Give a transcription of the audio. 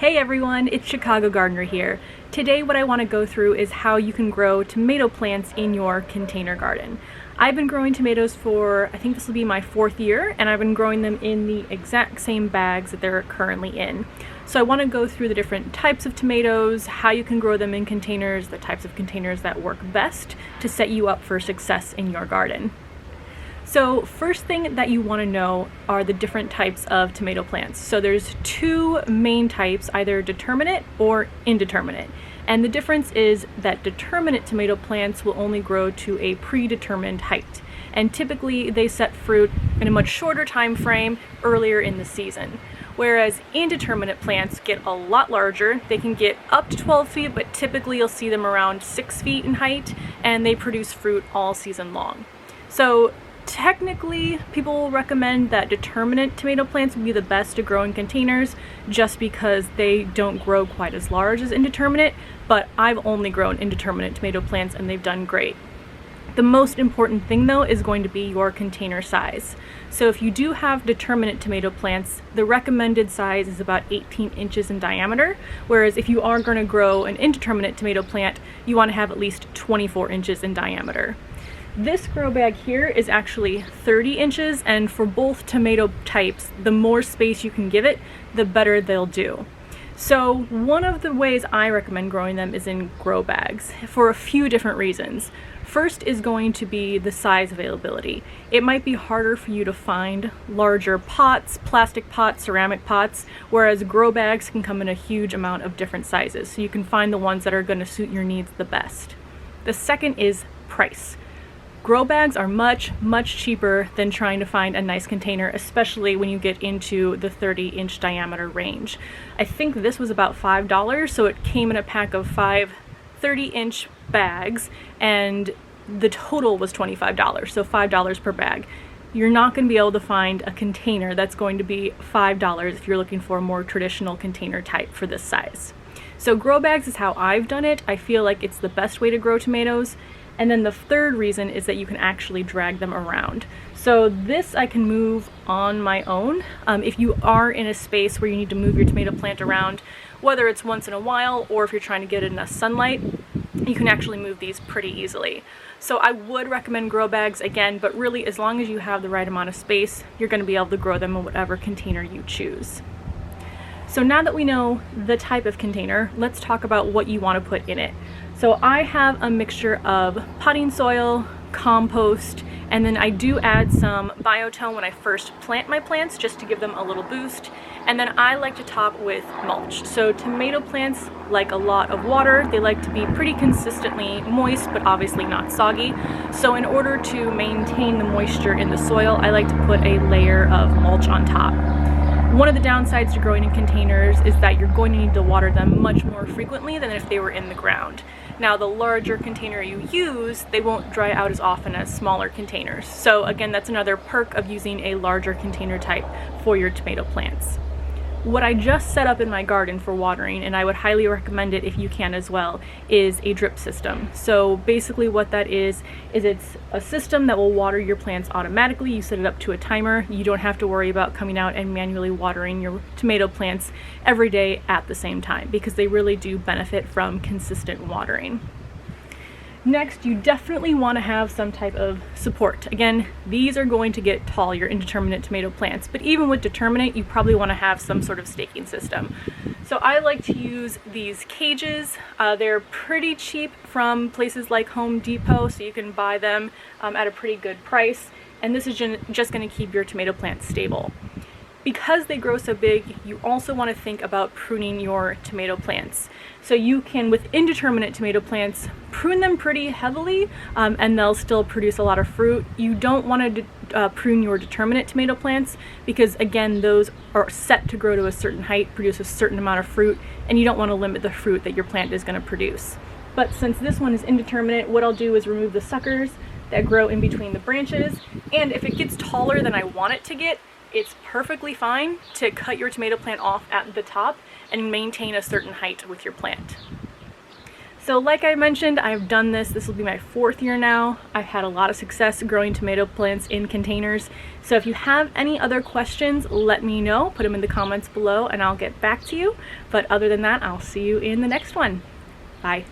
Hey everyone, it's Chicago Gardener here. Today what I want to go through is how you can grow tomato plants in your container garden. I've been growing tomatoes for, I think this will be my 4th year, and I've been growing them in the exact same bags that they're currently in. So I want to go through the different types of tomatoes, how you can grow them in containers, the types of containers that work best to set you up for success in your garden. So first thing that you want to know are the different types of tomato plants. So there's two main types, either determinate or indeterminate. And the difference is that determinate tomato plants will only grow to a predetermined height. And typically they set fruit in a much shorter time frame earlier in the season. Whereas indeterminate plants get a lot larger. They can get up to 12 feet, but typically you'll see them around 6 feet in height, and they produce fruit all season long. So technically, people will recommend that determinate tomato plants would be the best to grow in containers just because they don't grow quite as large as indeterminate, but I've only grown indeterminate tomato plants and they've done great. The most important thing though is going to be your container size. So if you do have determinate tomato plants, the recommended size is about 18 inches in diameter, whereas if you are going to grow an indeterminate tomato plant, you want to have at least 24 inches in diameter. This grow bag here is actually 30 inches, and for both tomato types, the more space you can give it, the better they'll do. So one of the ways I recommend growing them is in grow bags for a few different reasons. First is going to be the size availability. It might be harder for you to find larger pots, plastic pots, ceramic pots, whereas grow bags can come in a huge amount of different sizes, so you can find the ones that are going to suit your needs the best. The second is price. Grow bags are much cheaper than trying to find a nice container, especially when you get into the 30-inch diameter range. I think this was about $5, so it came in a pack of 5 30-inch bags, and the total was $25, so $5 per bag. You're not going to be able to find a container that's going to be $5 if you're looking for a more traditional container type for this size. So grow bags is how I've done it. I feel like it's the best way to grow tomatoes. And then the third reason is that you can actually drag them around. So this I can move on my own. If you are in a space where you need to move your tomato plant around, whether it's once in a while or if you're trying to get enough sunlight, you can actually move these pretty easily. So I would recommend grow bags again, but really as long as you have the right amount of space, you're going to be able to grow them in whatever container you choose. So now that we know the type of container, let's talk about what you want to put in it. So I have a mixture of potting soil, compost, and then I do add some biotone when I first plant my plants just to give them a little boost. And then I like to top with mulch. So tomato plants like a lot of water. They like to be pretty consistently moist, but obviously not soggy. So in order to maintain the moisture in the soil, I like to put a layer of mulch on top. One of the downsides to growing in containers is that you're going to need to water them much more frequently than if they were in the ground. Now, the larger container you use, they won't dry out as often as smaller containers. So again, that's another perk of using a larger container type for your tomato plants. What I just set up in my garden for watering, and I would highly recommend it if you can as well, is a drip system. So basically what that is it's a system that will water your plants automatically. You set it up to a timer. You don't have to worry about coming out and manually watering your tomato plants every day at the same time, because they really do benefit from consistent watering. Next, you definitely want to have some type of support. Again, these are going to get tall, your indeterminate tomato plants, but even with determinate, you probably want to have some sort of staking system. So I like to use these cages. They're pretty cheap from places like Home Depot, so you can buy them at a pretty good price, and this is just going to keep your tomato plants stable. Because they grow so big, you also want to think about pruning your tomato plants. So you can, with indeterminate tomato plants, prune them pretty heavily and they'll still produce a lot of fruit. You don't want to prune your determinate tomato plants because, again, those are set to grow to a certain height, produce a certain amount of fruit, and you don't want to limit the fruit that your plant is going to produce. But since this one is indeterminate, what I'll do is remove the suckers that grow in between the branches, and if it gets taller than I want it to get, it's perfectly fine to cut your tomato plant off at the top and maintain a certain height with your plant. So like I mentioned, I've done this will be my 4th year now. I've had a lot of success growing tomato plants in containers. So if you have any other questions, let me know, put them in the comments below and I'll get back to you. But other than that, I'll see you in the next one. Bye.